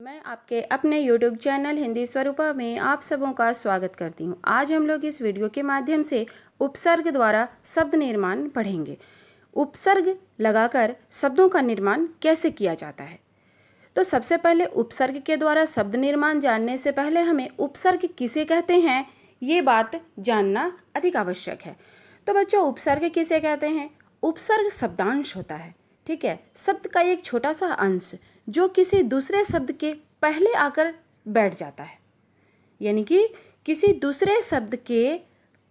मैं आपके अपने YouTube चैनल हिंदी स्वरूपा में आप सबों का स्वागत करती हूँ। आज हम लोग इस वीडियो के माध्यम से उपसर्ग द्वारा शब्द निर्माण पढ़ेंगे। उपसर्ग लगाकर शब्दों का निर्माण कैसे किया जाता है। तो सबसे पहले उपसर्ग के द्वारा शब्द निर्माण जानने से पहले हमें उपसर्ग किसे कहते हैं ये बात जानना अधिक आवश्यक है। तो बच्चों, उपसर्ग किसे कहते हैं? उपसर्ग शब्दांश होता है, ठीक है, शब्द का एक छोटा सा अंश जो किसी दूसरे शब्द के पहले आकर बैठ जाता है, यानी कि किसी दूसरे शब्द के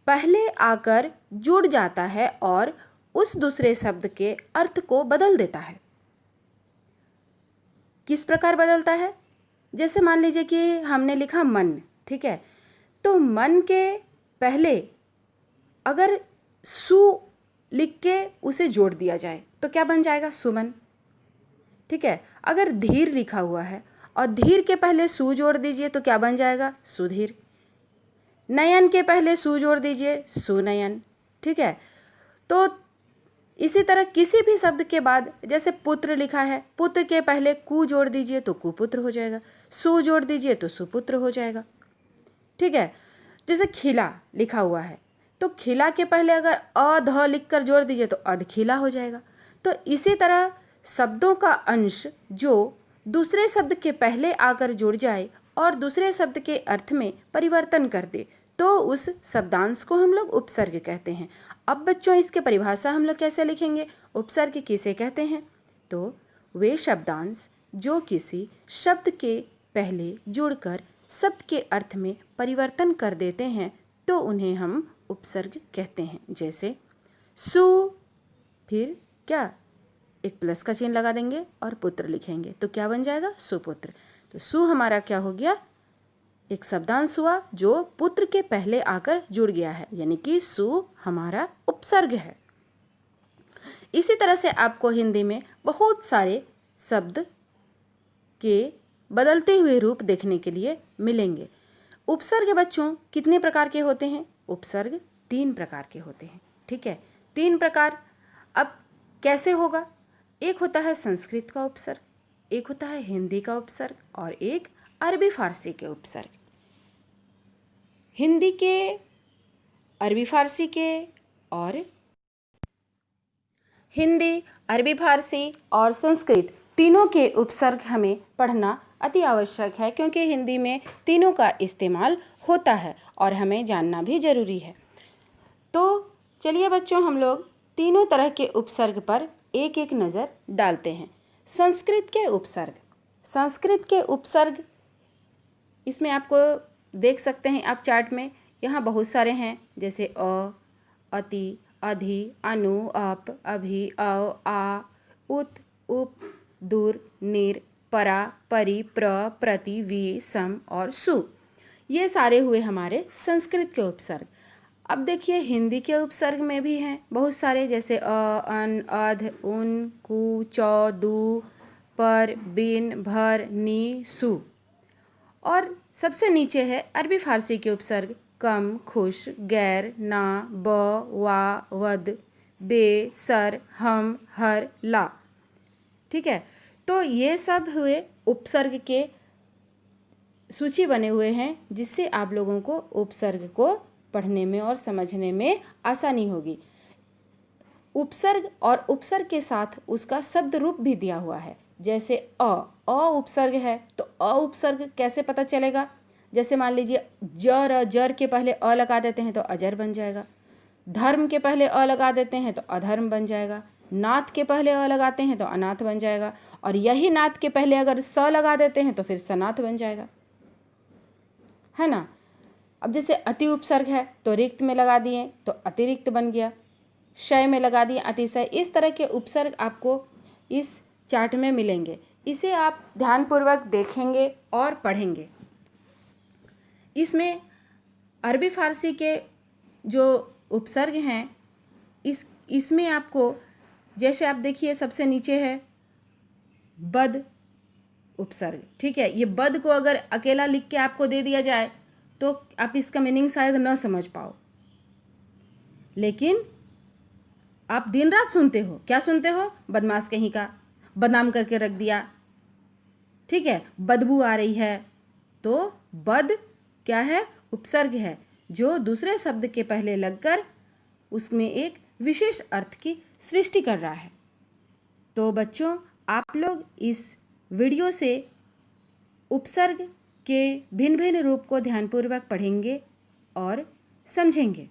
पहले आकर जुड़ जाता है और उस दूसरे शब्द के अर्थ को बदल देता है। किस प्रकार बदलता है? जैसे मान लीजिए कि हमने लिखा मन, ठीक है, तो मन के पहले अगर सु लिख के उसे जोड़ दिया जाए तो क्या बन जाएगा? सुमन, ठीक है। अगर धीर लिखा हुआ है और धीर के पहले सु जोड़ दीजिए तो क्या बन जाएगा? सुधीर। नयन के पहले सु जोड़ दीजिए, सुनयन, ठीक है। तो इसी तरह किसी भी शब्द के बाद, जैसे पुत्र लिखा है, पुत्र के पहले कु जोड़ दीजिए तो कुपुत्र हो जाएगा, सु जोड़ दीजिए तो सुपुत्र हो जाएगा, ठीक है। जैसे खिला लिखा हुआ है तो खिला के पहले अगर अध लिखकर जोड़ दीजिए तो अधखिला हो जाएगा। तो इसी तरह शब्दों का अंश जो दूसरे शब्द के पहले आकर जुड़ जाए और दूसरे शब्द के अर्थ में परिवर्तन कर दे तो उस शब्दांश को हम लोग उपसर्ग कहते हैं। अब बच्चों, इसके परिभाषा हम लोग कैसे लिखेंगे? उपसर्ग किसे कहते हैं? तो वे शब्दांश जो किसी शब्द के पहले जुड़कर शब्द के अर्थ में परिवर्तन कर देते हैं तो उन्हें हम उपसर्ग कहते हैं। जैसे सु, फिर क्या, एक प्लस का चिन्ह लगा देंगे और पुत्र लिखेंगे तो क्या बन जाएगा? सुपुत्र। तो सु हमारा क्या हो गया? एक शब्दांश हुआ जो पुत्र के पहले आकर जुड़ गया है, यानी कि सु हमारा उपसर्ग है। इसी तरह से आपको हिंदी में बहुत सारे शब्द के बदलते हुए रूप देखने के लिए मिलेंगे। उपसर्ग बच्चों कितने प्रकार के होते हैं? उपसर्ग 3 प्रकार के होते हैं, ठीक है, 3 प्रकार। अब कैसे होगा? एक होता है संस्कृत का उपसर्ग, एक होता है हिंदी का उपसर्ग और एक अरबी फारसी के उपसर्ग। हिंदी के, अरबी फारसी के और हिंदी, अरबी फारसी और संस्कृत तीनों के उपसर्ग हमें पढ़ना अति आवश्यक है, क्योंकि हिंदी में तीनों का इस्तेमाल होता है और हमें जानना भी जरूरी है। तो चलिए बच्चों, हम लोग तीनों तरह के उपसर्ग पर एक एक नज़र डालते हैं। संस्कृत के उपसर्ग। संस्कृत के उपसर्ग, इसमें आपको देख सकते हैं आप चार्ट में, यहाँ बहुत सारे हैं, जैसे अ, अति, अधि, अनु, अप, अभि, अव, आ, उत, उप, दूर, निर, परा, परि, प्र, प्रति, वि, सम और सु। ये सारे हुए हमारे संस्कृत के उपसर्ग। अब देखिए हिंदी के उपसर्ग में भी हैं बहुत सारे, जैसे अ, अन, अध, उन, कु, चौ, दु, पर, बिन, भर, नी, सु। और सबसे नीचे है अरबी फारसी के उपसर्ग, कम, खुश, गैर, ना, ब, वा, वद, बे, सर, हम, हर, ला, ठीक है। तो ये सब हुए उपसर्ग के सूची बने हुए हैं, जिससे आप लोगों को उपसर्ग को पढ़ने में और समझने में आसानी होगी। उपसर्ग और उपसर्ग के साथ उसका शब्द रूप भी दिया हुआ है। जैसे अ उपसर्ग है तो अ उपसर्ग कैसे पता चलेगा? जैसे मान लीजिए जर, जर के पहले अ लगा देते हैं तो अजर बन जाएगा। धर्म के पहले अ लगा देते हैं तो अधर्म बन जाएगा। नाथ के पहले अ लगाते हैं तो अनाथ बन जाएगा। और यही नाथ के पहले अगर स लगा देते हैं तो फिर सनाथ बन जाएगा, है ना। अब जैसे अति उपसर्ग है तो रिक्त में लगा दिए तो अतिरिक्त बन गया, शय में लगा दिए अतिशय। इस तरह के उपसर्ग आपको इस चार्ट में मिलेंगे, इसे आप ध्यानपूर्वक देखेंगे और पढ़ेंगे। इसमें अरबी फारसी के जो उपसर्ग हैं, इसमें आपको, जैसे आप देखिए सबसे नीचे है बद उपसर्ग, ठीक है। ये बद को अगर अकेला लिख के आपको दे दिया जाए तो आप इसका मीनिंग शायद न समझ पाओ, लेकिन आप दिन रात सुनते हो। क्या सुनते हो? बदमाश कहीं का, बदनाम करके रख दिया, ठीक है, बदबू आ रही है तो बद क्या है, उपसर्ग है जो दूसरे शब्द के पहले लगकर उसमें एक विशेष अर्थ की सृष्टि कर रहा है। तो बच्चों, आप लोग इस वीडियो से उपसर्ग के भिन्न भिन्न रूप को ध्यानपूर्वक पढ़ेंगे और समझेंगे।